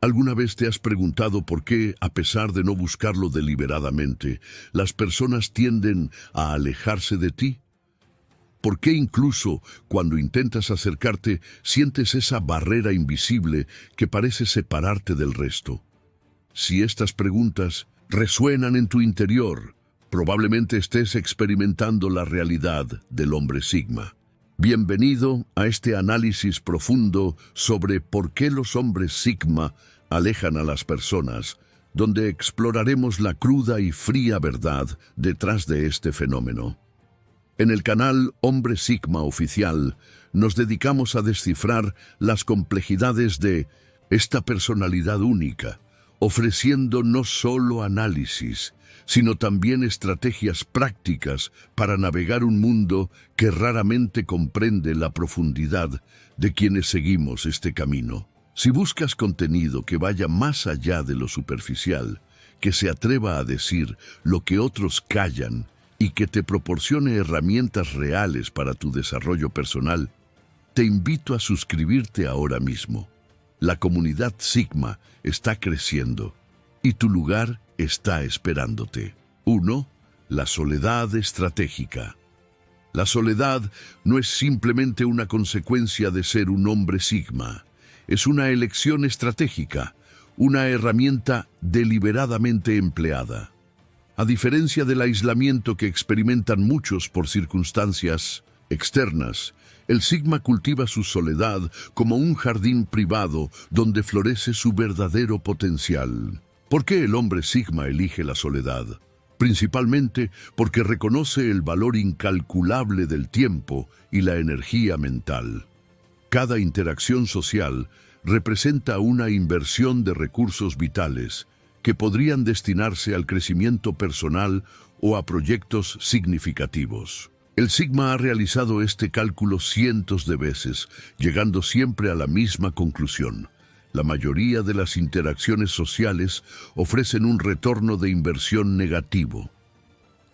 ¿Alguna vez te has preguntado por qué, a pesar de no buscarlo deliberadamente, las personas tienden a alejarse de ti? ¿Por qué incluso cuando intentas acercarte sientes esa barrera invisible que parece separarte del resto? Si estas preguntas resuenan en tu interior, probablemente estés experimentando la realidad del hombre Sigma. Bienvenido a este análisis profundo sobre por qué los hombres Sigma alejan a las personas, donde exploraremos la cruda y fría verdad detrás de este fenómeno. En el canal Hombre Sigma Oficial nos dedicamos a descifrar las complejidades de esta personalidad única, ofreciendo no solo análisis, sino también estrategias prácticas para navegar un mundo que raramente comprende la profundidad de quienes seguimos este camino. Si buscas contenido que vaya más allá de lo superficial, que se atreva a decir lo que otros callan y que te proporcione herramientas reales para tu desarrollo personal, te invito a suscribirte ahora mismo. La comunidad Sigma está creciendo y tu lugar está esperándote. 1. La soledad estratégica. La soledad no es simplemente una consecuencia de ser un hombre Sigma. Es una elección estratégica, una herramienta deliberadamente empleada. A diferencia del aislamiento que experimentan muchos por circunstancias externas, el Sigma cultiva su soledad como un jardín privado donde florece su verdadero potencial. ¿Por qué el hombre Sigma elige la soledad? Principalmente porque reconoce el valor incalculable del tiempo y la energía mental. Cada interacción social representa una inversión de recursos vitales que podrían destinarse al crecimiento personal o a proyectos significativos. El Sigma ha realizado este cálculo cientos de veces, llegando siempre a la misma conclusión. La mayoría de las interacciones sociales ofrecen un retorno de inversión negativo.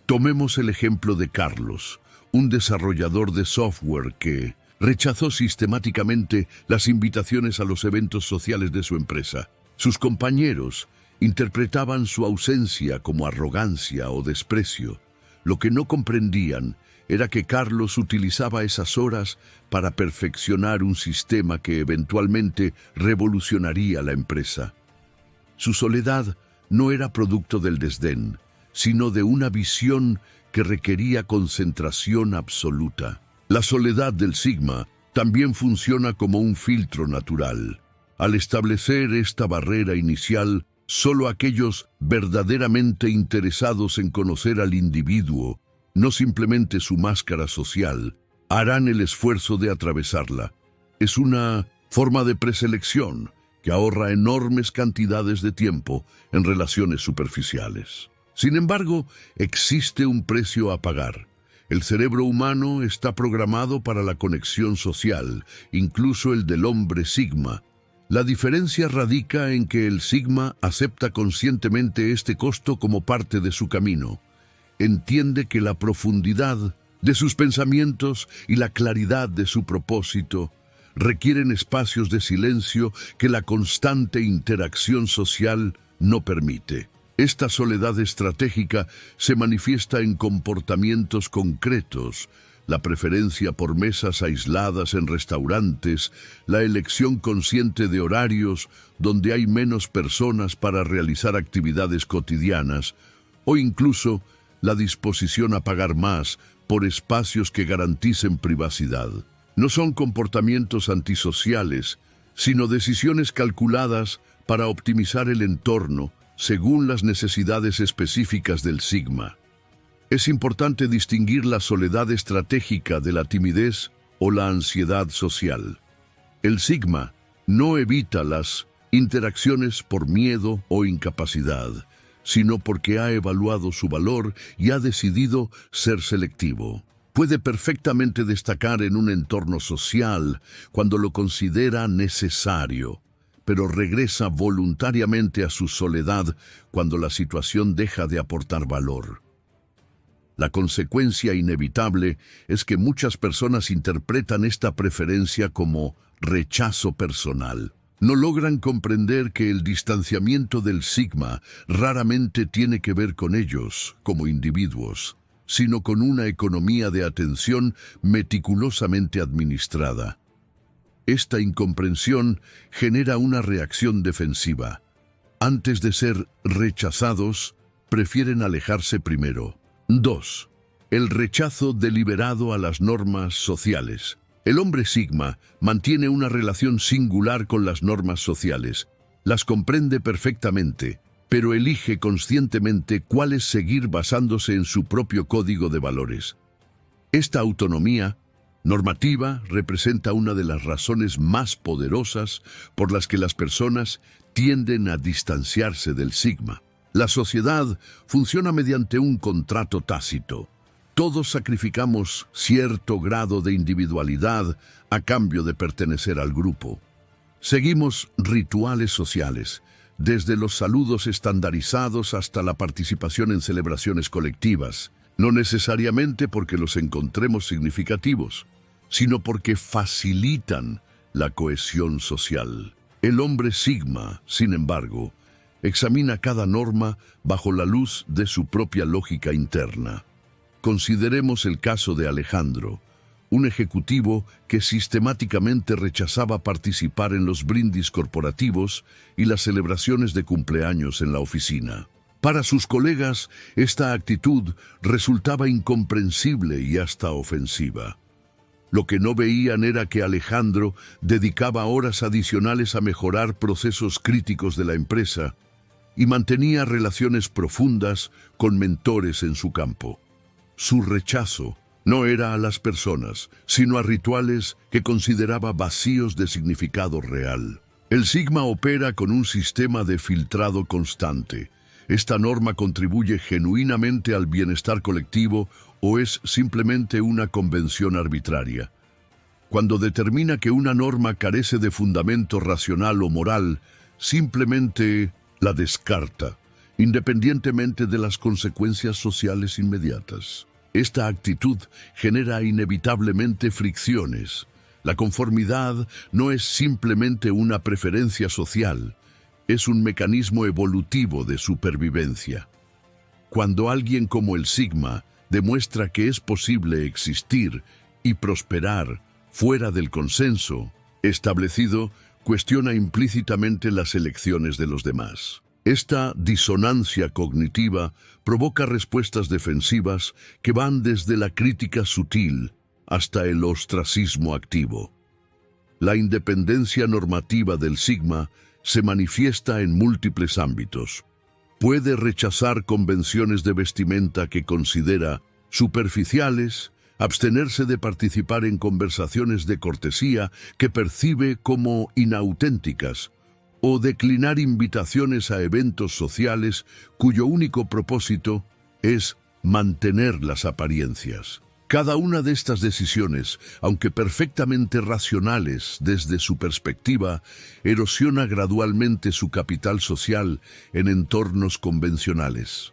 Tomemos el ejemplo de Carlos, un desarrollador de software que rechazó sistemáticamente las invitaciones a los eventos sociales de su empresa. Sus compañeros interpretaban su ausencia como arrogancia o desprecio. Lo que no comprendían era que Carlos utilizaba esas horas para perfeccionar un sistema que eventualmente revolucionaría la empresa. Su soledad no era producto del desdén, sino de una visión que requería concentración absoluta. La soledad del Sigma también funciona como un filtro natural. Al establecer esta barrera inicial, solo aquellos verdaderamente interesados en conocer al individuo, no simplemente su máscara social, harán el esfuerzo de atravesarla. Es una forma de preselección que ahorra enormes cantidades de tiempo en relaciones superficiales. Sin embargo, existe un precio a pagar. El cerebro humano está programado para la conexión social, incluso el del hombre Sigma. La diferencia radica en que el Sigma acepta conscientemente este costo como parte de su camino. Entiende que la profundidad de sus pensamientos y la claridad de su propósito requieren espacios de silencio que la constante interacción social no permite. Esta soledad estratégica se manifiesta en comportamientos concretos: la preferencia por mesas aisladas en restaurantes, la elección consciente de horarios donde hay menos personas para realizar actividades cotidianas, o incluso la disposición a pagar más por espacios que garanticen privacidad. No son comportamientos antisociales, sino decisiones calculadas para optimizar el entorno según las necesidades específicas del Sigma. Es importante distinguir la soledad estratégica de la timidez o la ansiedad social. El Sigma no evita las interacciones por miedo o incapacidad, sino porque ha evaluado su valor y ha decidido ser selectivo. Puede perfectamente destacar en un entorno social cuando lo considera necesario, pero regresa voluntariamente a su soledad cuando la situación deja de aportar valor. La consecuencia inevitable es que muchas personas interpretan esta preferencia como rechazo personal. No logran comprender que el distanciamiento del sigma raramente tiene que ver con ellos, como individuos, sino con una economía de atención meticulosamente administrada. Esta incomprensión genera una reacción defensiva. Antes de ser rechazados, prefieren alejarse primero. 2. El rechazo deliberado a las normas sociales. El hombre sigma mantiene una relación singular con las normas sociales. Las comprende perfectamente, pero elige conscientemente cuáles seguir basándose en su propio código de valores. Esta autonomía normativa representa una de las razones más poderosas por las que las personas tienden a distanciarse del sigma. La sociedad funciona mediante un contrato tácito. Todos sacrificamos cierto grado de individualidad a cambio de pertenecer al grupo. Seguimos rituales sociales, desde los saludos estandarizados hasta la participación en celebraciones colectivas, no necesariamente porque los encontremos significativos, sino porque facilitan la cohesión social. El hombre sigma, sin embargo, examina cada norma bajo la luz de su propia lógica interna. Consideremos el caso de Alejandro, un ejecutivo que sistemáticamente rechazaba participar en los brindis corporativos y las celebraciones de cumpleaños en la oficina. Para sus colegas, esta actitud resultaba incomprensible y hasta ofensiva. Lo que no veían era que Alejandro dedicaba horas adicionales a mejorar procesos críticos de la empresa y mantenía relaciones profundas con mentores en su campo. Su rechazo no era a las personas, sino a rituales que consideraba vacíos de significado real. El sigma opera con un sistema de filtrado constante. ¿Esta norma contribuye genuinamente al bienestar colectivo o es simplemente una convención arbitraria? Cuando determina que una norma carece de fundamento racional o moral, simplemente la descarta, independientemente de las consecuencias sociales inmediatas. Esta actitud genera inevitablemente fricciones. La conformidad no es simplemente una preferencia social, es un mecanismo evolutivo de supervivencia. Cuando alguien como el sigma demuestra que es posible existir y prosperar fuera del consenso establecido, cuestiona implícitamente las elecciones de los demás. Esta disonancia cognitiva provoca respuestas defensivas que van desde la crítica sutil hasta el ostracismo activo. La independencia normativa del sigma se manifiesta en múltiples ámbitos. Puede rechazar convenciones de vestimenta que considera superficiales, abstenerse de participar en conversaciones de cortesía que percibe como inauténticas, o declinar invitaciones a eventos sociales cuyo único propósito es mantener las apariencias. Cada una de estas decisiones, aunque perfectamente racionales desde su perspectiva, erosiona gradualmente su capital social en entornos convencionales.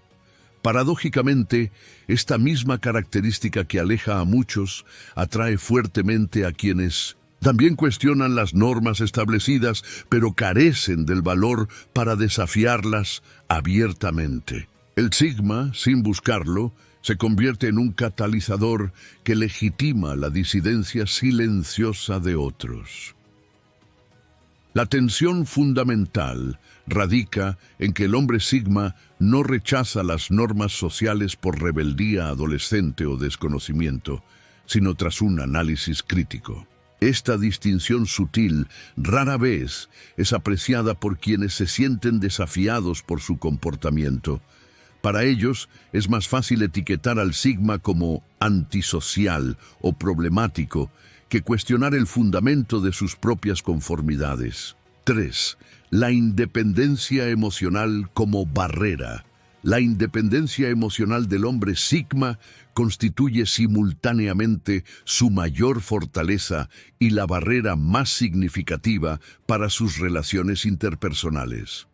Paradójicamente, esta misma característica que aleja a muchos atrae fuertemente a quienes también cuestionan las normas establecidas, pero carecen del valor para desafiarlas abiertamente. El sigma, sin buscarlo, se convierte en un catalizador que legitima la disidencia silenciosa de otros. La tensión fundamental radica en que el hombre sigma no rechaza las normas sociales por rebeldía adolescente o desconocimiento, sino tras un análisis crítico. Esta distinción sutil rara vez es apreciada por quienes se sienten desafiados por su comportamiento. Para ellos es más fácil etiquetar al sigma como antisocial o problemático que cuestionar el fundamento de sus propias conformidades. 3. La independencia emocional como barrera. La independencia emocional del hombre sigma constituye simultáneamente su mayor fortaleza y la barrera más significativa para sus relaciones interpersonales.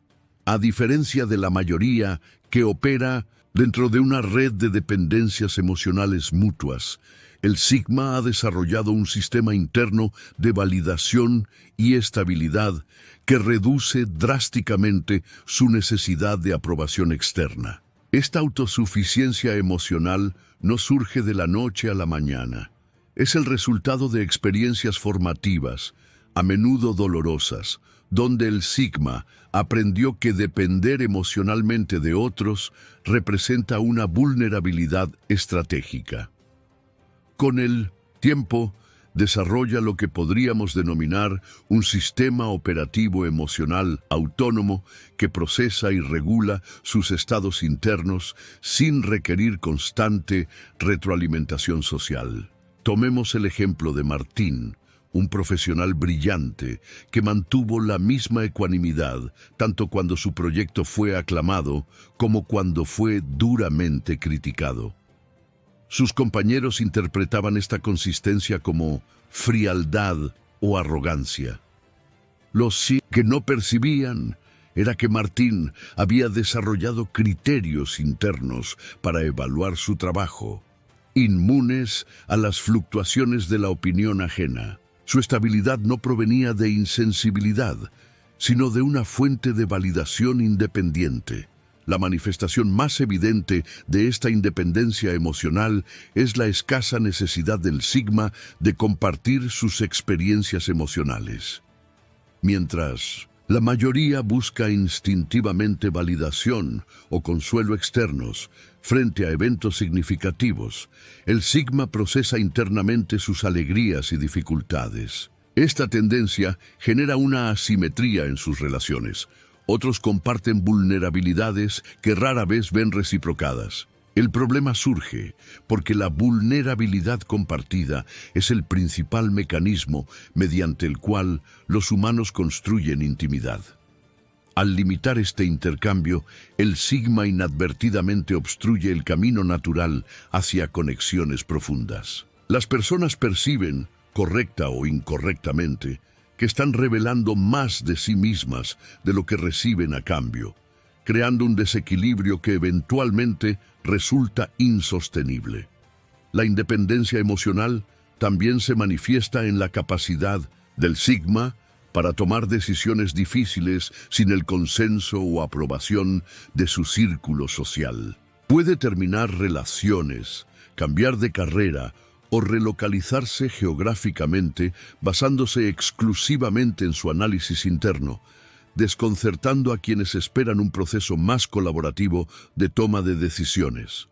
A diferencia de la mayoría que opera dentro de una red de dependencias emocionales mutuas, El sigma ha desarrollado un sistema interno de validación y estabilidad que reduce drásticamente su necesidad de aprobación externa. Esta autosuficiencia emocional no surge de la noche a la mañana. Es el resultado de experiencias formativas, a menudo dolorosas, donde el sigma aprendió que depender emocionalmente de otros representa una vulnerabilidad estratégica. Con el tiempo, desarrolla lo que podríamos denominar un sistema operativo emocional autónomo que procesa y regula sus estados internos sin requerir constante retroalimentación social. Tomemos el ejemplo de Martín, un profesional brillante que mantuvo la misma ecuanimidad tanto cuando su proyecto fue aclamado como cuando fue duramente criticado. Sus compañeros interpretaban esta consistencia como frialdad o arrogancia. Lo que no percibían era que Martín había desarrollado criterios internos para evaluar su trabajo, inmunes a las fluctuaciones de la opinión ajena. Su estabilidad no provenía de insensibilidad, sino de una fuente de validación independiente. La manifestación más evidente de esta independencia emocional es la escasa necesidad del sigma de compartir sus experiencias emocionales. Mientras la mayoría busca instintivamente validación o consuelo externos frente a eventos significativos, el sigma procesa internamente sus alegrías y dificultades. Esta tendencia genera una asimetría en sus relaciones. Otros comparten vulnerabilidades que rara vez ven reciprocadas. El problema surge porque la vulnerabilidad compartida es el principal mecanismo mediante el cual los humanos construyen intimidad. Al limitar este intercambio, el sigma inadvertidamente obstruye el camino natural hacia conexiones profundas. Las personas perciben, correcta o incorrectamente, que están revelando más de sí mismas de lo que reciben a cambio, creando un desequilibrio que eventualmente resulta insostenible. La independencia emocional también se manifiesta en la capacidad del sigma para tomar decisiones difíciles sin el consenso o aprobación de su círculo social. Puede terminar relaciones, cambiar de carrera o relocalizarse geográficamente basándose exclusivamente en su análisis interno, desconcertando a quienes esperan un proceso más colaborativo de toma de decisiones.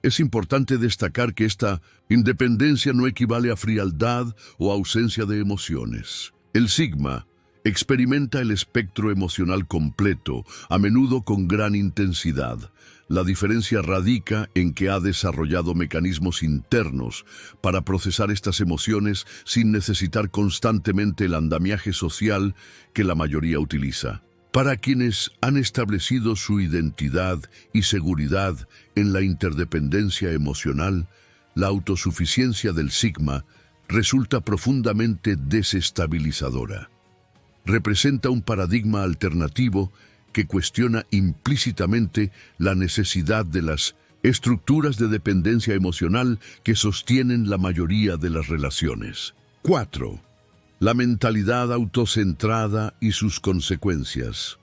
Es importante destacar que esta independencia no equivale a frialdad o ausencia de emociones. El sigma experimenta el espectro emocional completo, a menudo con gran intensidad. La diferencia radica en que ha desarrollado mecanismos internos para procesar estas emociones sin necesitar constantemente el andamiaje social que la mayoría utiliza. Para quienes han establecido su identidad y seguridad en la interdependencia emocional, la autosuficiencia del sigma resulta profundamente desestabilizadora. Representa un paradigma alternativo que cuestiona implícitamente la necesidad de las estructuras de dependencia emocional que sostienen la mayoría de las relaciones. 4. La mentalidad autocentrada y sus consecuencias.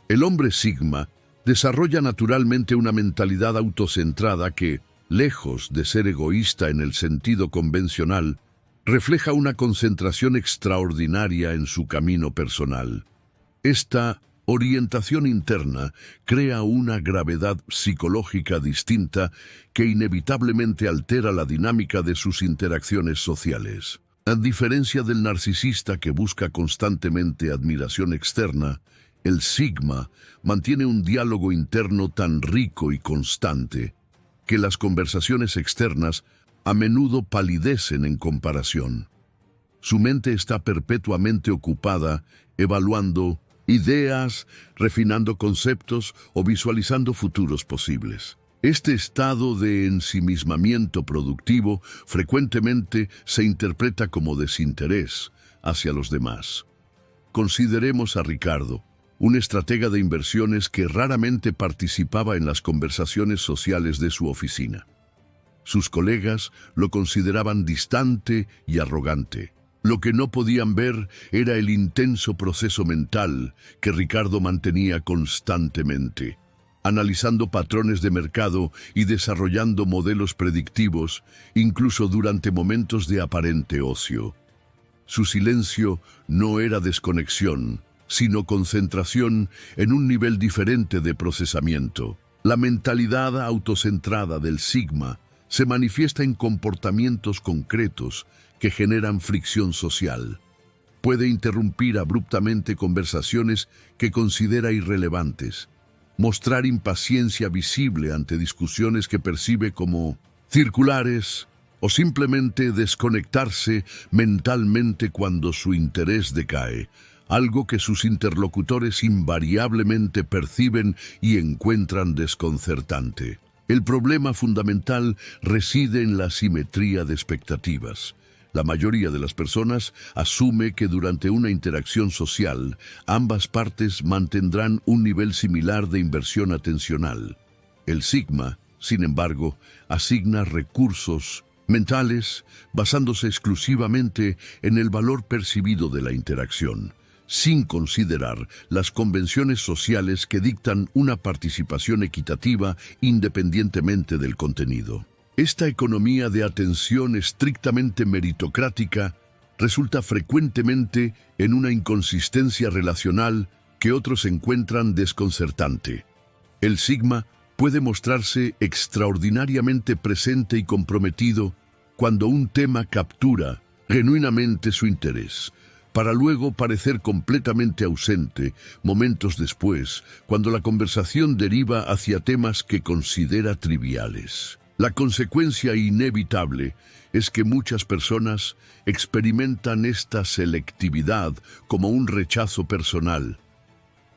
El hombre sigma desarrolla naturalmente una mentalidad autocentrada que, lejos de ser egoísta en el sentido convencional, refleja una concentración extraordinaria en su camino personal. Esta orientación interna crea una gravedad psicológica distinta que inevitablemente altera la dinámica de sus interacciones sociales. A diferencia del narcisista que busca constantemente admiración externa, el sigma mantiene un diálogo interno tan rico y constante que las conversaciones externas a menudo palidecen en comparación. Su mente está perpetuamente ocupada evaluando ideas, refinando conceptos o visualizando futuros posibles. Este estado de ensimismamiento productivo frecuentemente se interpreta como desinterés hacia los demás. Consideremos a Ricardo, un estratega de inversiones que raramente participaba en las conversaciones sociales de su oficina. Sus colegas lo consideraban distante y arrogante. Lo que no podían ver era el intenso proceso mental que Ricardo mantenía constantemente, analizando patrones de mercado y desarrollando modelos predictivos, incluso durante momentos de aparente ocio. Su silencio no era desconexión, sino concentración en un nivel diferente de procesamiento. La mentalidad autocentrada del Sigma se manifiesta en comportamientos concretos que generan fricción social. Puede interrumpir abruptamente conversaciones que considera irrelevantes, mostrar impaciencia visible ante discusiones que percibe como circulares o simplemente desconectarse mentalmente cuando su interés decae, algo que sus interlocutores invariablemente perciben y encuentran desconcertante. El problema fundamental reside en la simetría de expectativas. La mayoría de las personas asume que durante una interacción social, ambas partes mantendrán un nivel similar de inversión atencional. El Sigma, sin embargo, asigna recursos mentales basándose exclusivamente en el valor percibido de la interacción, sin considerar las convenciones sociales que dictan una participación equitativa independientemente del contenido. Esta economía de atención estrictamente meritocrática resulta frecuentemente en una inconsistencia relacional que otros encuentran desconcertante. El Sigma puede mostrarse extraordinariamente presente y comprometido cuando un tema captura genuinamente su interés, para luego parecer completamente ausente momentos después, cuando la conversación deriva hacia temas que considera triviales. La consecuencia inevitable es que muchas personas experimentan esta selectividad como un rechazo personal.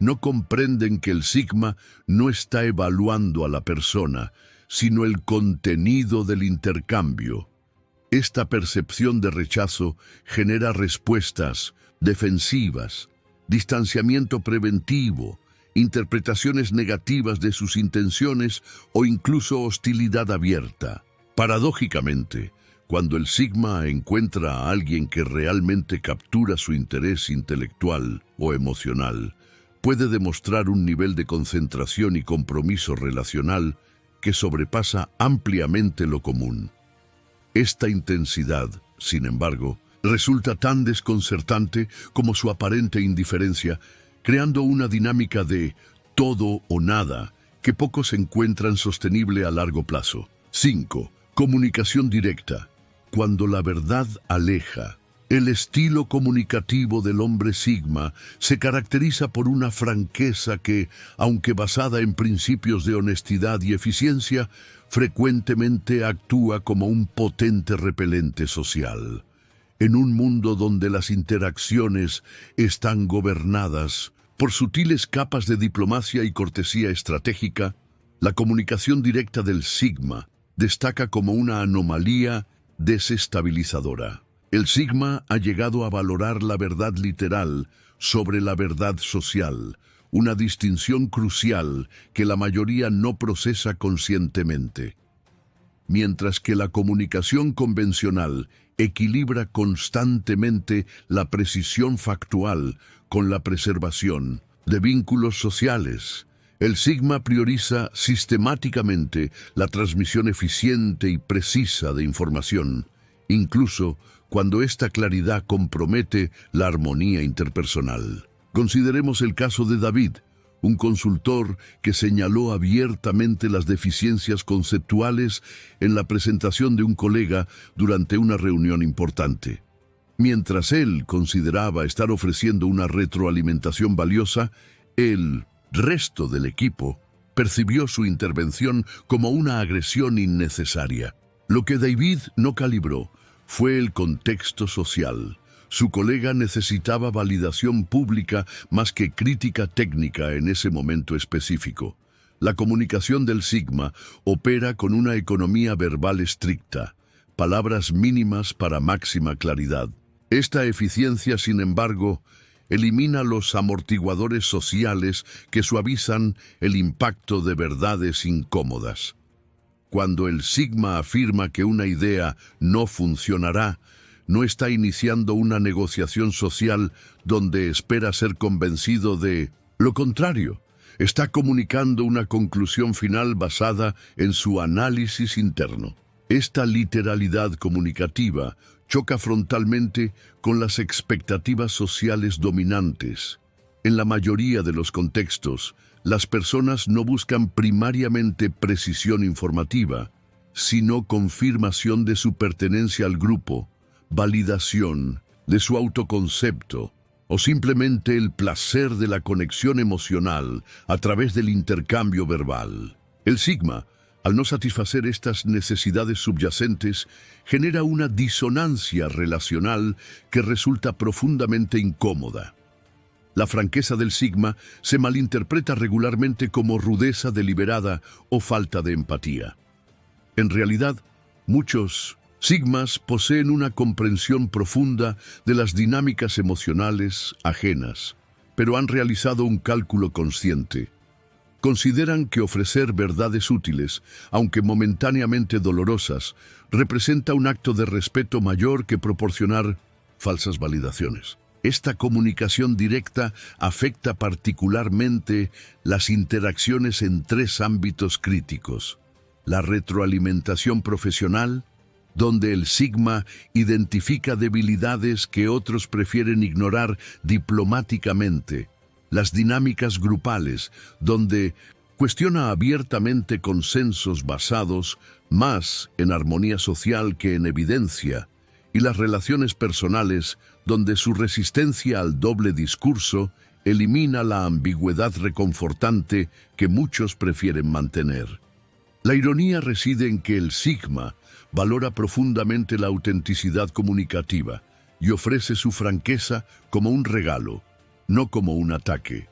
No comprenden que el Sigma no está evaluando a la persona, sino el contenido del intercambio. Esta percepción de rechazo genera respuestas defensivas, distanciamiento preventivo, interpretaciones negativas de sus intenciones o incluso hostilidad abierta. Paradójicamente, cuando el Sigma encuentra a alguien que realmente captura su interés intelectual o emocional, puede demostrar un nivel de concentración y compromiso relacional que sobrepasa ampliamente lo común. Esta intensidad, sin embargo, resulta tan desconcertante como su aparente indiferencia, creando una dinámica de todo o nada que pocos encuentran sostenible a largo plazo. 5. Comunicación directa. Cuando la verdad aleja. El estilo comunicativo del hombre Sigma se caracteriza por una franqueza que, aunque basada en principios de honestidad y eficiencia, frecuentemente actúa como un potente repelente social. En un mundo donde las interacciones están gobernadas por sutiles capas de diplomacia y cortesía estratégica, la comunicación directa del Sigma destaca como una anomalía desestabilizadora. El Sigma ha llegado a valorar la verdad literal sobre la verdad social, una distinción crucial que la mayoría no procesa conscientemente. Mientras que la comunicación convencional equilibra constantemente la precisión factual con la preservación de vínculos sociales, el Sigma prioriza sistemáticamente la transmisión eficiente y precisa de información, incluso cuando esta claridad compromete la armonía interpersonal. Consideremos el caso de David, un consultor que señaló abiertamente las deficiencias conceptuales en la presentación de un colega durante una reunión importante. Mientras él consideraba estar ofreciendo una retroalimentación valiosa, el resto del equipo percibió su intervención como una agresión innecesaria. Lo que David no calibró fue el contexto social. Su colega necesitaba validación pública más que crítica técnica en ese momento específico. La comunicación del Sigma opera con una economía verbal estricta, palabras mínimas para máxima claridad. Esta eficiencia, sin embargo, elimina los amortiguadores sociales que suavizan el impacto de verdades incómodas. Cuando el sigma afirma que una idea no funcionará, no está iniciando una negociación social donde espera ser convencido de lo contrario. Está comunicando una conclusión final basada en su análisis interno. Esta literalidad comunicativa choca frontalmente con las expectativas sociales dominantes. En la mayoría de los contextos, las personas no buscan primariamente precisión informativa, sino confirmación de su pertenencia al grupo, validación de su autoconcepto o simplemente el placer de la conexión emocional a través del intercambio verbal. El sigma, al no satisfacer estas necesidades subyacentes, genera una disonancia relacional que resulta profundamente incómoda. La franqueza del sigma se malinterpreta regularmente como rudeza deliberada o falta de empatía. En realidad, muchos sigmas poseen una comprensión profunda de las dinámicas emocionales ajenas, pero han realizado un cálculo consciente. Consideran que ofrecer verdades útiles, aunque momentáneamente dolorosas, representa un acto de respeto mayor que proporcionar falsas validaciones. Esta comunicación directa afecta particularmente las interacciones en tres ámbitos críticos: la retroalimentación profesional, donde el sigma identifica debilidades que otros prefieren ignorar diplomáticamente; las dinámicas grupales, donde cuestiona abiertamente consensos basados más en armonía social que en evidencia; y las relaciones personales, donde su resistencia al doble discurso elimina la ambigüedad reconfortante que muchos prefieren mantener. La ironía reside en que el sigma valora profundamente la autenticidad comunicativa y ofrece su franqueza como un regalo, no como un ataque.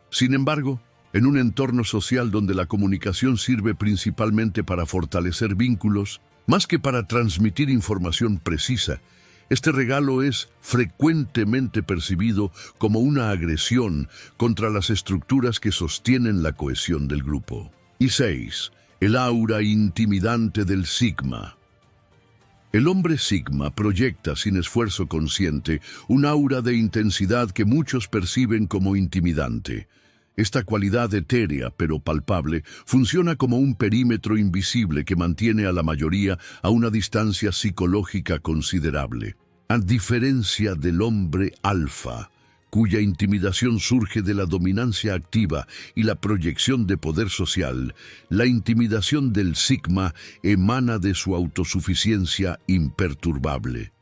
Sin embargo, en un entorno social donde la comunicación sirve principalmente para fortalecer vínculos, más que para transmitir información precisa, este regalo es frecuentemente percibido como una agresión contra las estructuras que sostienen la cohesión del grupo. Y 6. El aura intimidante del sigma. El hombre sigma proyecta sin esfuerzo consciente un aura de intensidad que muchos perciben como intimidante. Esta cualidad etérea pero palpable funciona como un perímetro invisible que mantiene a la mayoría a una distancia psicológica considerable. A diferencia del hombre alfa, cuya intimidación surge de la dominancia activa y la proyección de poder social, la intimidación del sigma emana de su autosuficiencia imperturbable.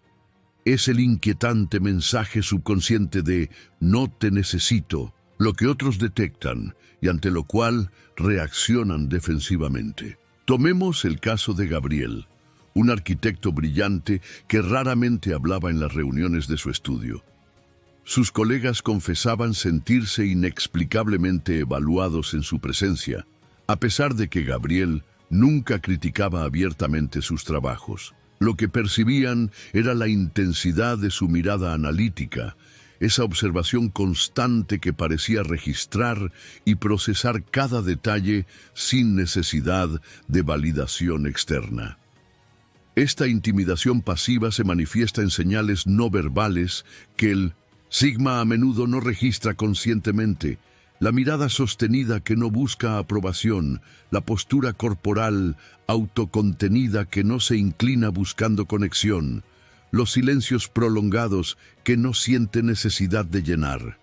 Es el inquietante mensaje subconsciente de «no te necesito», lo que otros detectan y ante lo cual reaccionan defensivamente. Tomemos el caso de Gabriel, un arquitecto brillante que raramente hablaba en las reuniones de su estudio. Sus colegas confesaban sentirse inexplicablemente evaluados en su presencia, a pesar de que Gabriel nunca criticaba abiertamente sus trabajos. Lo que percibían era la intensidad de su mirada analítica, esa observación constante que parecía registrar y procesar cada detalle sin necesidad de validación externa. Esta intimidación pasiva se manifiesta en señales no verbales que el sigma a menudo no registra conscientemente: la mirada sostenida que no busca aprobación, la postura corporal autocontenida que no se inclina buscando conexión, los silencios prolongados que no siente necesidad de llenar.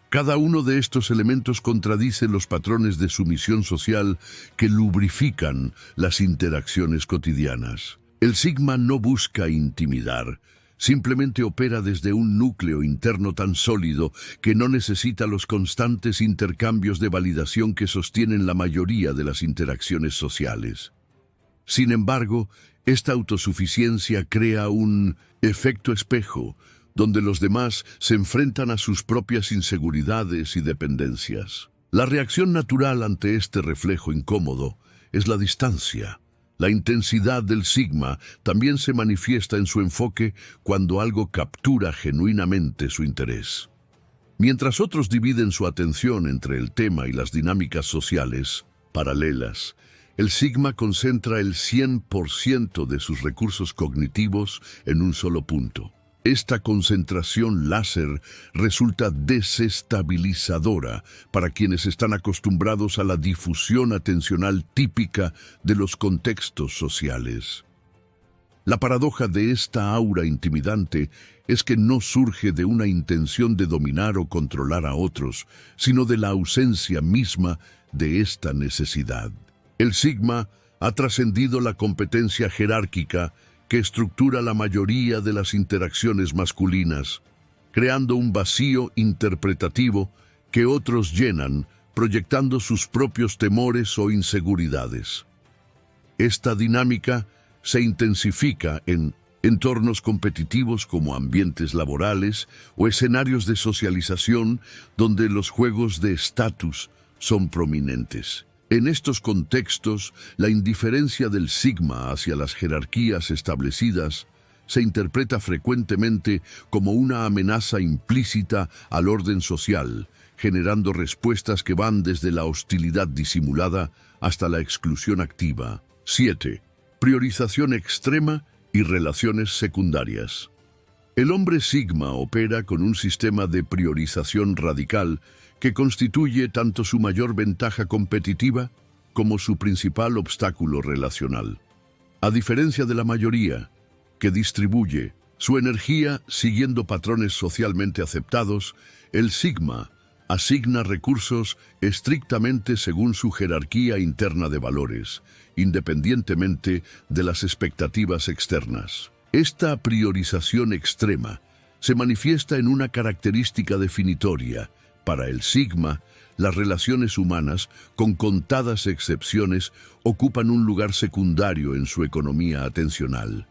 Cada uno de estos elementos contradice los patrones de sumisión social que lubrifican las interacciones cotidianas. El sigma no busca intimidar, simplemente opera desde un núcleo interno tan sólido que no necesita los constantes intercambios de validación que sostienen la mayoría de las interacciones sociales. Sin embargo, esta autosuficiencia crea un efecto espejo, donde los demás se enfrentan a sus propias inseguridades y dependencias. La reacción natural ante este reflejo incómodo es la distancia. La intensidad del sigma también se manifiesta en su enfoque cuando algo captura genuinamente su interés. Mientras otros dividen su atención entre el tema y las dinámicas sociales paralelas, El sigma concentra el 100% de sus recursos cognitivos en un solo punto. Esta concentración láser resulta desestabilizadora para quienes están acostumbrados a la difusión atencional típica de los contextos sociales. La paradoja de esta aura intimidante es que no surge de una intención de dominar o controlar a otros, sino de la ausencia misma de esta necesidad. El sigma ha trascendido la competencia jerárquica que estructura la mayoría de las interacciones masculinas, creando un vacío interpretativo que otros llenan, proyectando sus propios temores o inseguridades. Esta dinámica se intensifica en entornos competitivos como ambientes laborales o escenarios de socialización donde los juegos de estatus son prominentes. En estos contextos, la indiferencia del sigma hacia las jerarquías establecidas se interpreta frecuentemente como una amenaza implícita al orden social, generando respuestas que van desde la hostilidad disimulada hasta la exclusión activa. 7. Priorización extrema y relaciones secundarias. El hombre sigma opera con un sistema de priorización radical que constituye tanto su mayor ventaja competitiva como su principal obstáculo relacional. A diferencia de la mayoría, que distribuye su energía siguiendo patrones socialmente aceptados, el sigma asigna recursos estrictamente según su jerarquía interna de valores, independientemente de las expectativas externas. Esta priorización extrema se manifiesta en una característica definitoria. Para el sigma, las relaciones humanas, con contadas excepciones, ocupan un lugar secundario en su economía atencional.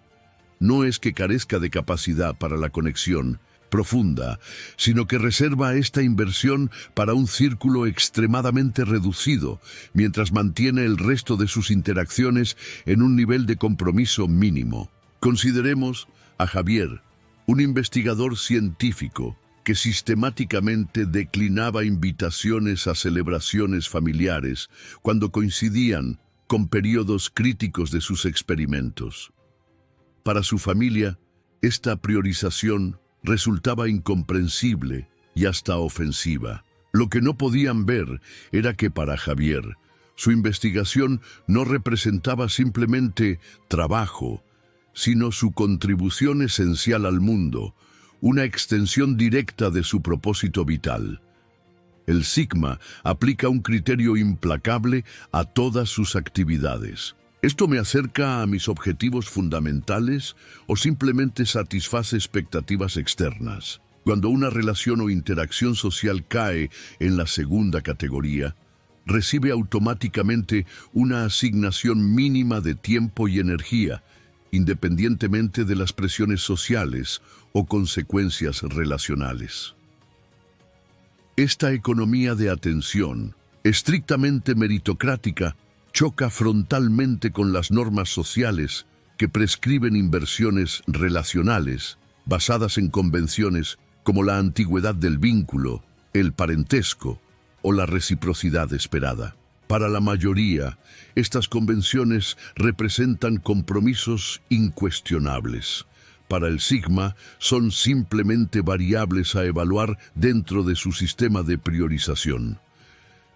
No es que carezca de capacidad para la conexión profunda, sino que reserva esta inversión para un círculo extremadamente reducido, mientras mantiene el resto de sus interacciones en un nivel de compromiso mínimo. Consideremos a Javier, un investigador científico que sistemáticamente declinaba invitaciones a celebraciones familiares cuando coincidían con periodos críticos de sus experimentos. Para su familia, esta priorización resultaba incomprensible y hasta ofensiva. Lo que no podían ver era que para Javier, su investigación no representaba simplemente trabajo, sino su contribución esencial al mundo, una extensión directa de su propósito vital. El sigma aplica un criterio implacable a todas sus actividades. ¿Esto me acerca a mis objetivos fundamentales o simplemente satisface expectativas externas? Cuando una relación o interacción social cae en la segunda categoría, recibe automáticamente una asignación mínima de tiempo y energía, independientemente de las presiones sociales o consecuencias relacionales. Esta economía de atención, estrictamente meritocrática, choca frontalmente con las normas sociales que prescriben inversiones relacionales basadas en convenciones como la antigüedad del vínculo, el parentesco o la reciprocidad esperada. Para la mayoría, estas convenciones representan compromisos incuestionables. Para el sigma, son simplemente variables a evaluar dentro de su sistema de priorización.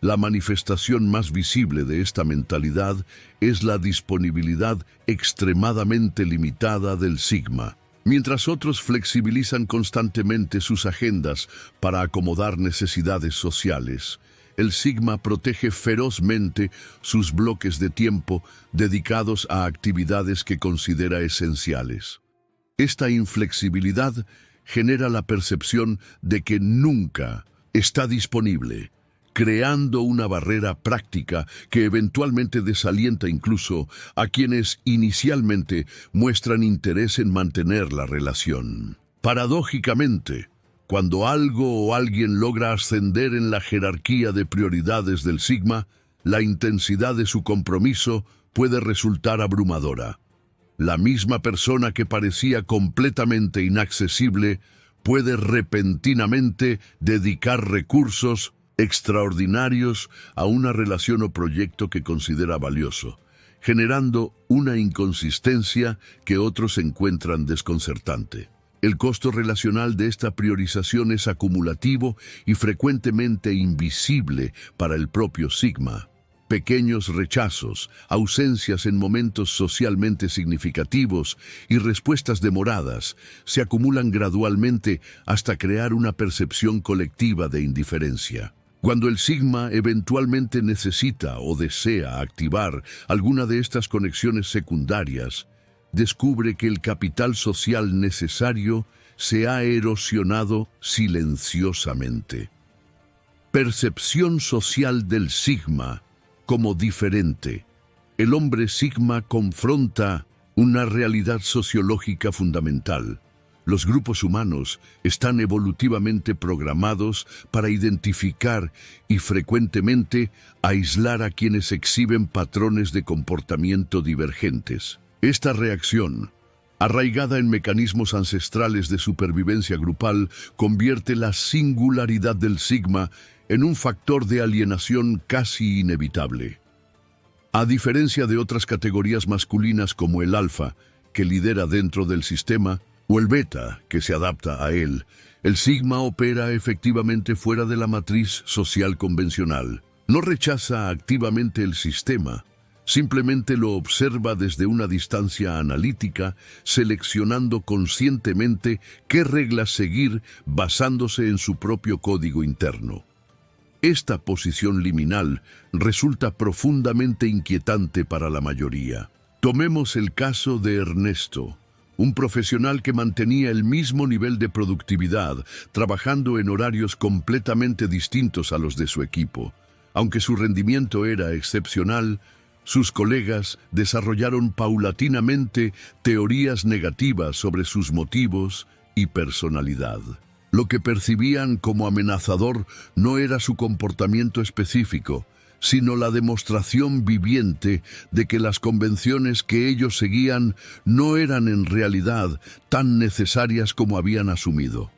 La manifestación más visible de esta mentalidad es la disponibilidad extremadamente limitada del sigma. Mientras otros flexibilizan constantemente sus agendas para acomodar necesidades sociales, el sigma protege ferozmente sus bloques de tiempo dedicados a actividades que considera esenciales. Esta inflexibilidad genera la percepción de que nunca está disponible, creando una barrera práctica que eventualmente desalienta incluso a quienes inicialmente muestran interés en mantener la relación. Paradójicamente, cuando algo o alguien logra ascender en la jerarquía de prioridades del sigma, la intensidad de su compromiso puede resultar abrumadora. La misma persona que parecía completamente inaccesible puede repentinamente dedicar recursos, extraordinarios a una relación o proyecto que considera valioso, generando una inconsistencia que otros encuentran desconcertante. El costo relacional de esta priorización es acumulativo y frecuentemente invisible para el propio Sigma. Pequeños rechazos, ausencias en momentos socialmente significativos y respuestas demoradas se acumulan gradualmente hasta crear una percepción colectiva de indiferencia. Cuando el Sigma eventualmente necesita o desea activar alguna de estas conexiones secundarias, descubre que el capital social necesario se ha erosionado silenciosamente. Percepción social del Sigma como diferente. El hombre Sigma confronta una realidad sociológica fundamental. Los grupos humanos están evolutivamente programados para identificar y frecuentemente aislar a quienes exhiben patrones de comportamiento divergentes. Esta reacción, arraigada en mecanismos ancestrales de supervivencia grupal, convierte la singularidad del Sigma en un factor de alienación casi inevitable. A diferencia de otras categorías masculinas como el alfa, que lidera dentro del sistema, o el beta, que se adapta a él, el Sigma opera efectivamente fuera de la matriz social convencional. No rechaza activamente el sistema, simplemente lo observa desde una distancia analítica, seleccionando conscientemente qué reglas seguir basándose en su propio código interno. Esta posición liminal resulta profundamente inquietante para la mayoría. Tomemos el caso de Ernesto, un profesional que mantenía el mismo nivel de productividad, trabajando en horarios completamente distintos a los de su equipo. Aunque su rendimiento era excepcional, sus colegas desarrollaron paulatinamente teorías negativas sobre sus motivos y personalidad. Lo que percibían como amenazador no era su comportamiento específico, sino la demostración viviente de que las convenciones que ellos seguían no eran en realidad tan necesarias como habían asumido.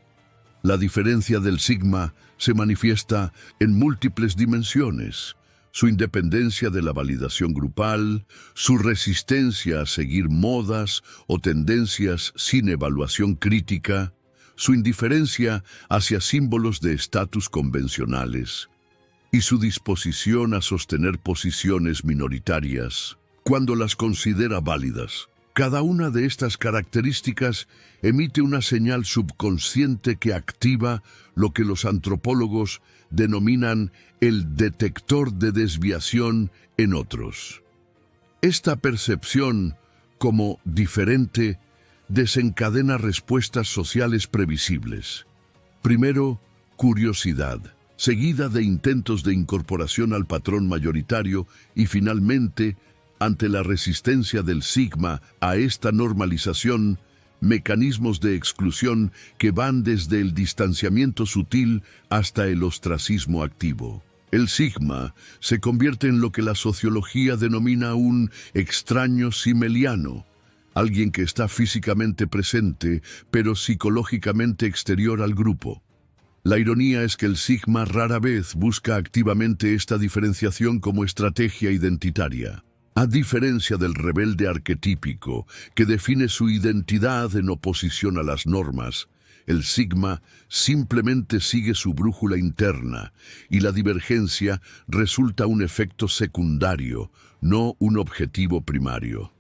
La diferencia del Sigma se manifiesta en múltiples dimensiones: su independencia de la validación grupal, su resistencia a seguir modas o tendencias sin evaluación crítica, su indiferencia hacia símbolos de estatus convencionales, y su disposición a sostener posiciones minoritarias cuando las considera válidas. Cada una de estas características emite una señal subconsciente que activa lo que los antropólogos denominan el detector de desviación en otros. Esta percepción como diferente desencadena respuestas sociales previsibles. Primero, curiosidad, seguida de intentos de incorporación al patrón mayoritario y finalmente, ante la resistencia del Sigma a esta normalización, mecanismos de exclusión que van desde el distanciamiento sutil hasta el ostracismo activo. El Sigma se convierte en lo que la sociología denomina un extraño simeliano, alguien que está físicamente presente, pero psicológicamente exterior al grupo. La ironía es que el Sigma rara vez busca activamente esta diferenciación como estrategia identitaria. A diferencia del rebelde arquetípico, que define su identidad en oposición a las normas, el Sigma simplemente sigue su brújula interna, y la divergencia resulta un efecto secundario, no un objetivo primario.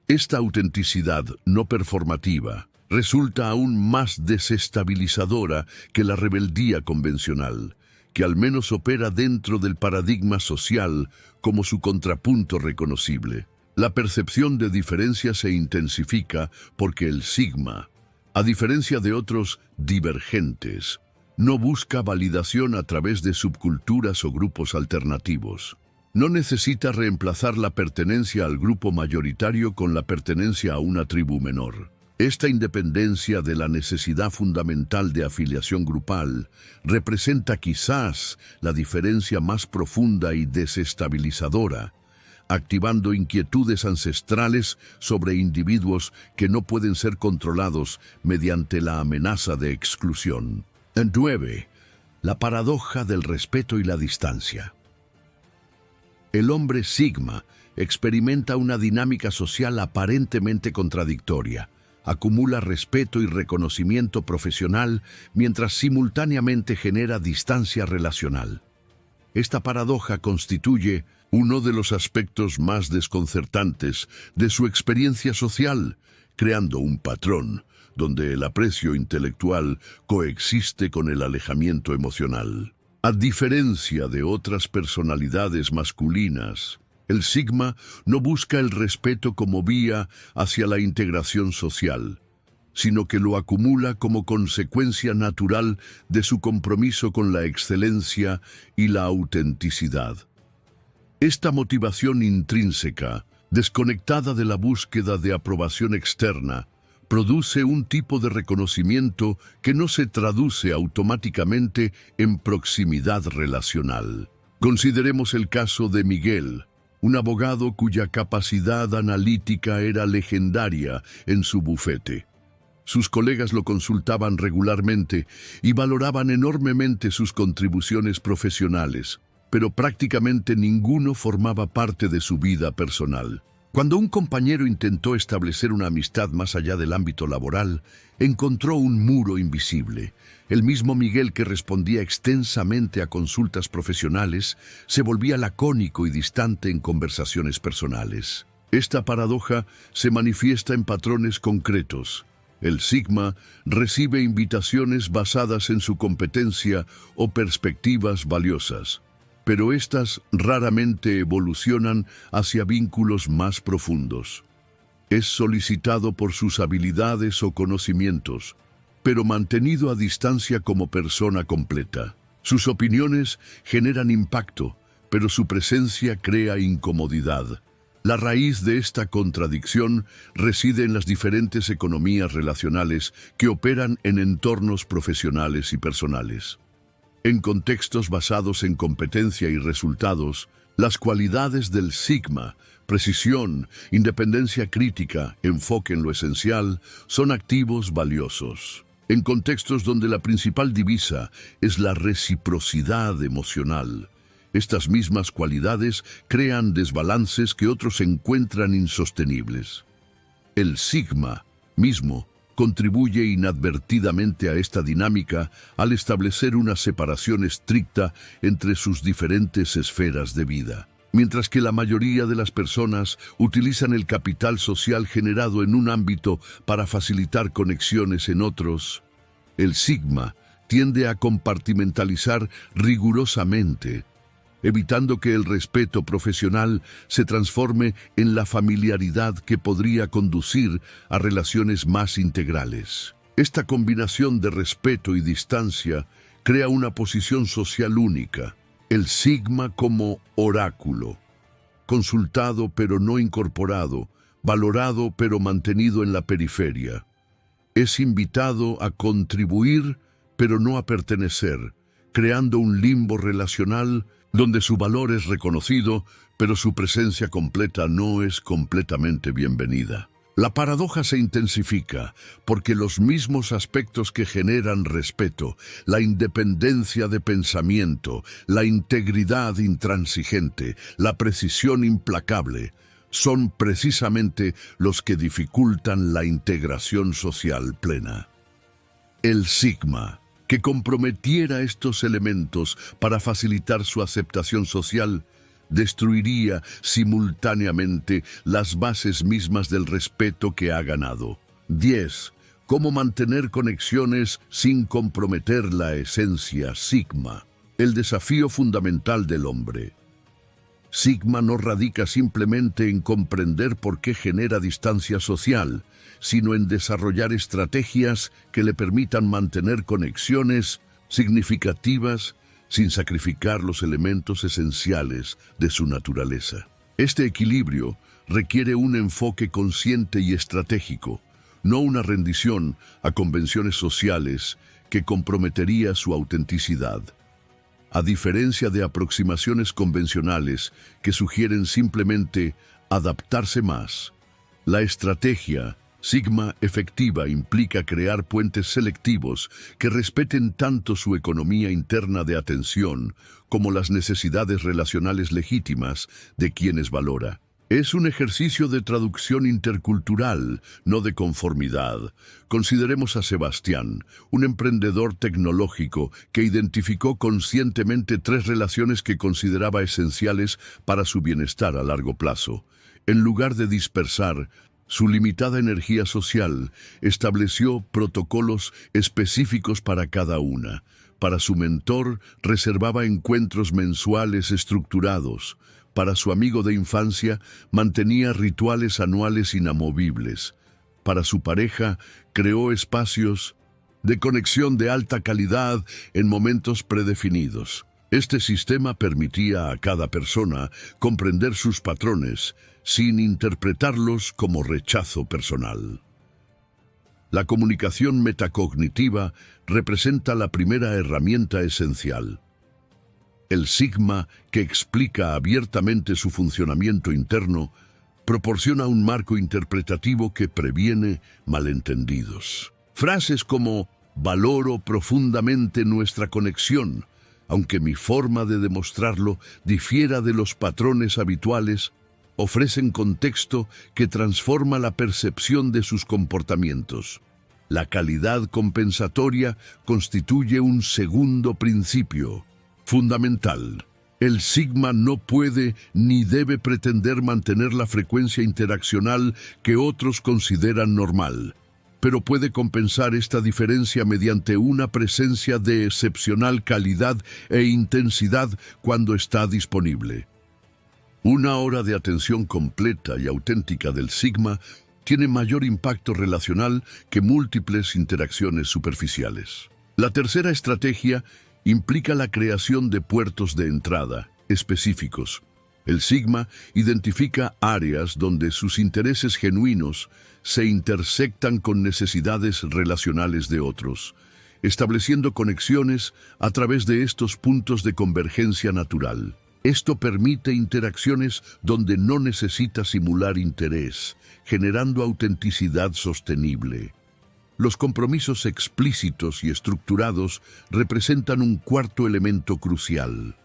Esta autenticidad no performativa resulta aún más desestabilizadora que la rebeldía convencional, que al menos opera dentro del paradigma social como su contrapunto reconocible. La percepción de diferencia se intensifica porque el Sigma, a diferencia de otros divergentes, no busca validación a través de subculturas o grupos alternativos. No necesita reemplazar la pertenencia al grupo mayoritario con la pertenencia a una tribu menor. Esta independencia de la necesidad fundamental de afiliación grupal representa quizás la diferencia más profunda y desestabilizadora, activando inquietudes ancestrales sobre individuos que no pueden ser controlados mediante la amenaza de exclusión. 9. La paradoja del respeto y la distancia. El hombre Sigma experimenta una dinámica social aparentemente contradictoria. Acumula respeto y reconocimiento profesional mientras simultáneamente genera distancia relacional. Esta paradoja constituye uno de los aspectos más desconcertantes de su experiencia social, creando un patrón donde el aprecio intelectual coexiste con el alejamiento emocional. A diferencia de otras personalidades masculinas, el Sigma no busca el respeto como vía hacia la integración social, sino que lo acumula como consecuencia natural de su compromiso con la excelencia y la autenticidad. Esta motivación intrínseca, desconectada de la búsqueda de aprobación externa, produce un tipo de reconocimiento que no se traduce automáticamente en proximidad relacional. Consideremos el caso de Miguel, un abogado cuya capacidad analítica era legendaria en su bufete. Sus colegas lo consultaban regularmente y valoraban enormemente sus contribuciones profesionales, pero prácticamente ninguno formaba parte de su vida personal. Cuando un compañero intentó establecer una amistad más allá del ámbito laboral, encontró un muro invisible. El mismo Miguel, que respondía extensamente a consultas profesionales, se volvía lacónico y distante en conversaciones personales. Esta paradoja se manifiesta en patrones concretos. El Sigma recibe invitaciones basadas en su competencia o perspectivas valiosas, pero éstas raramente evolucionan hacia vínculos más profundos. Es solicitado por sus habilidades o conocimientos, pero mantenido a distancia como persona completa. Sus opiniones generan impacto, pero su presencia crea incomodidad. La raíz de esta contradicción reside en las diferentes economías relacionales que operan en entornos profesionales y personales. En contextos basados en competencia y resultados, las cualidades del Sigma, precisión, independencia crítica, enfoque en lo esencial, son activos valiosos. En contextos donde la principal divisa es la reciprocidad emocional, estas mismas cualidades crean desbalances que otros encuentran insostenibles. El Sigma mismo contribuye inadvertidamente a esta dinámica al establecer una separación estricta entre sus diferentes esferas de vida. Mientras que la mayoría de las personas utilizan el capital social generado en un ámbito para facilitar conexiones en otros, el Sigma tiende a compartimentalizar rigurosamente, evitando que el respeto profesional se transforme en la familiaridad que podría conducir a relaciones más integrales. Esta combinación de respeto y distancia crea una posición social única. El Sigma como oráculo, consultado pero no incorporado, valorado pero mantenido en la periferia. Es invitado a contribuir pero no a pertenecer, creando un limbo relacional donde su valor es reconocido, pero su presencia completa no es completamente bienvenida. La paradoja se intensifica porque los mismos aspectos que generan respeto, la independencia de pensamiento, la integridad intransigente, la precisión implacable, son precisamente los que dificultan la integración social plena. El Sigma, que comprometiera estos elementos para facilitar su aceptación social, destruiría simultáneamente las bases mismas del respeto que ha ganado. 10. Cómo mantener conexiones sin comprometer la esencia Sigma. El desafío fundamental del hombre. Sigma no radica simplemente en comprender por qué genera distancia social, sino en desarrollar estrategias que le permitan mantener conexiones significativas sin sacrificar los elementos esenciales de su naturaleza. Este equilibrio requiere un enfoque consciente y estratégico, no una rendición a convenciones sociales que comprometería su autenticidad. A diferencia de aproximaciones convencionales que sugieren simplemente adaptarse más, la estrategia Sigma efectiva implica crear puentes selectivos que respeten tanto su economía interna de atención como las necesidades relacionales legítimas de quienes valora. Es un ejercicio de traducción intercultural, no de conformidad. Consideremos a Sebastián, un emprendedor tecnológico que identificó conscientemente 3 relaciones que consideraba esenciales para su bienestar a largo plazo. En lugar de dispersar su limitada energía social, estableció protocolos específicos para cada una. Para su mentor, reservaba encuentros mensuales estructurados. Para su amigo de infancia, mantenía rituales anuales inamovibles. Para su pareja, creó espacios de conexión de alta calidad en momentos predefinidos. Este sistema permitía a cada persona comprender sus patrones sin interpretarlos como rechazo personal. La comunicación metacognitiva representa la primera herramienta esencial. El Sigma, que explica abiertamente su funcionamiento interno, proporciona un marco interpretativo que previene malentendidos. Frases como «valoro profundamente nuestra conexión», aunque mi forma de demostrarlo difiera de los patrones habituales, ofrecen contexto que transforma la percepción de sus comportamientos. La calidad compensatoria constituye un segundo principio fundamental. El Sigma no puede ni debe pretender mantener la frecuencia interaccional que otros consideran normal, pero puede compensar esta diferencia mediante una presencia de excepcional calidad e intensidad cuando está disponible. Una hora de atención completa y auténtica del Sigma tiene mayor impacto relacional que múltiples interacciones superficiales. La tercera estrategia implica la creación de puertos de entrada específicos. El Sigma identifica áreas donde sus intereses genuinos se intersectan con necesidades relacionales de otros, estableciendo conexiones a través de estos puntos de convergencia natural. Esto permite interacciones donde no necesita simular interés, generando autenticidad sostenible. Los compromisos explícitos y estructurados representan un cuarto elemento crucial.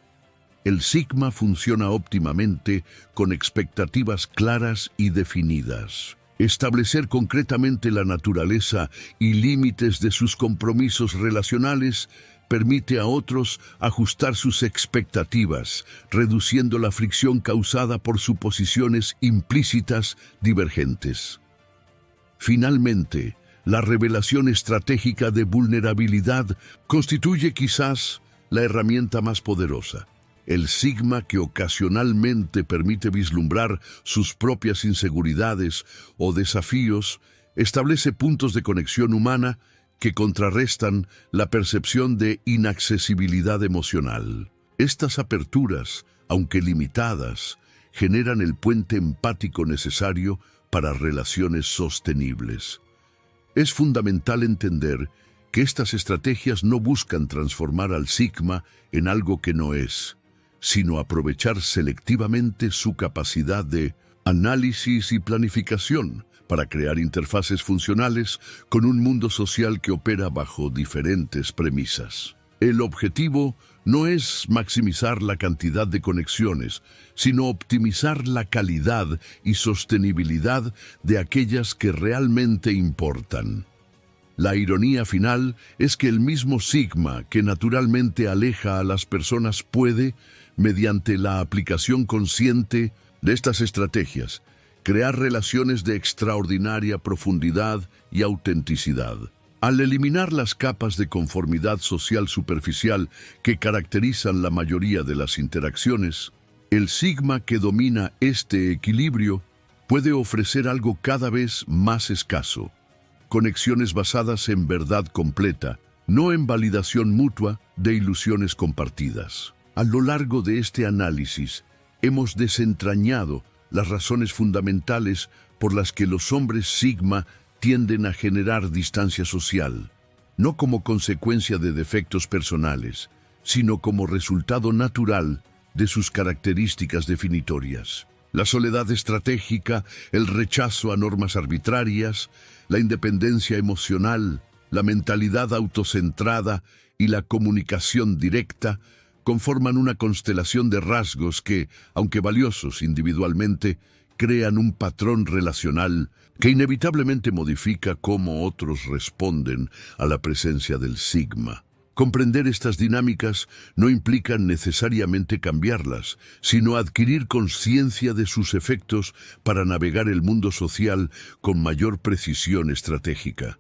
El Sigma funciona óptimamente con expectativas claras y definidas. Establecer concretamente la naturaleza y límites de sus compromisos relacionales permite a otros ajustar sus expectativas, reduciendo la fricción causada por suposiciones implícitas divergentes. Finalmente, la revelación estratégica de vulnerabilidad constituye quizás la herramienta más poderosa. El Sigma, que ocasionalmente permite vislumbrar sus propias inseguridades o desafíos, establece puntos de conexión humana que contrarrestan la percepción de inaccesibilidad emocional. Estas aperturas, aunque limitadas, generan el puente empático necesario para relaciones sostenibles. Es fundamental entender que estas estrategias no buscan transformar al Sigma en algo que no es, sino aprovechar selectivamente su capacidad de análisis y planificación para crear interfaces funcionales con un mundo social que opera bajo diferentes premisas. El objetivo no es maximizar la cantidad de conexiones, sino optimizar la calidad y sostenibilidad de aquellas que realmente importan. La ironía final es que el mismo Sigma que naturalmente aleja a las personas puede, mediante la aplicación consciente de estas estrategias, crear relaciones de extraordinaria profundidad y autenticidad. Al eliminar las capas de conformidad social superficial que caracterizan la mayoría de las interacciones, el Sigma que domina este equilibrio puede ofrecer algo cada vez más escaso: conexiones basadas en verdad completa, no en validación mutua de ilusiones compartidas. A lo largo de este análisis, hemos desentrañado las razones fundamentales por las que los hombres Sigma tienden a generar distancia social, no como consecuencia de defectos personales, sino como resultado natural de sus características definitorias. La soledad estratégica, el rechazo a normas arbitrarias, la independencia emocional, la mentalidad autocentrada y la comunicación directa conforman una constelación de rasgos que, aunque valiosos individualmente, crean un patrón relacional que inevitablemente modifica cómo otros responden a la presencia del sigma. Comprender estas dinámicas no implica necesariamente cambiarlas, sino adquirir conciencia de sus efectos para navegar el mundo social con mayor precisión estratégica.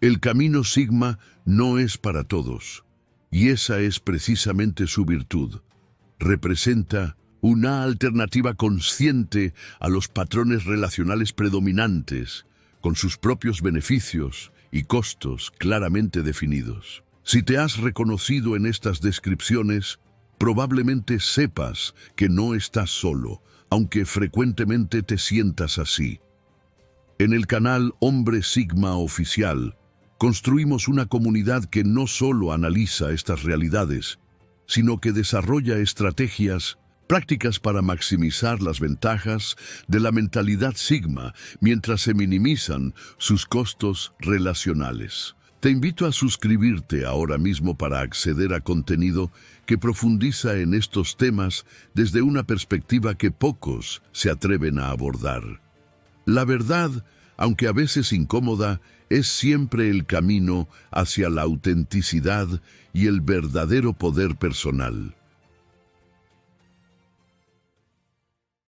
El camino sigma no es para todos, y esa es precisamente su virtud. Representa una alternativa consciente a los patrones relacionales predominantes, con sus propios beneficios y costos claramente definidos. Si te has reconocido en estas descripciones, probablemente sepas que no estás solo, aunque frecuentemente te sientas así. En el canal Hombre Sigma Oficial, construimos una comunidad que no solo analiza estas realidades, sino que desarrolla estrategias prácticas para maximizar las ventajas de la mentalidad Sigma mientras se minimizan sus costos relacionales. Te invito a suscribirte ahora mismo para acceder a contenido que profundiza en estos temas desde una perspectiva que pocos se atreven a abordar. La verdad, aunque a veces incómoda, es siempre el camino hacia la autenticidad y el verdadero poder personal.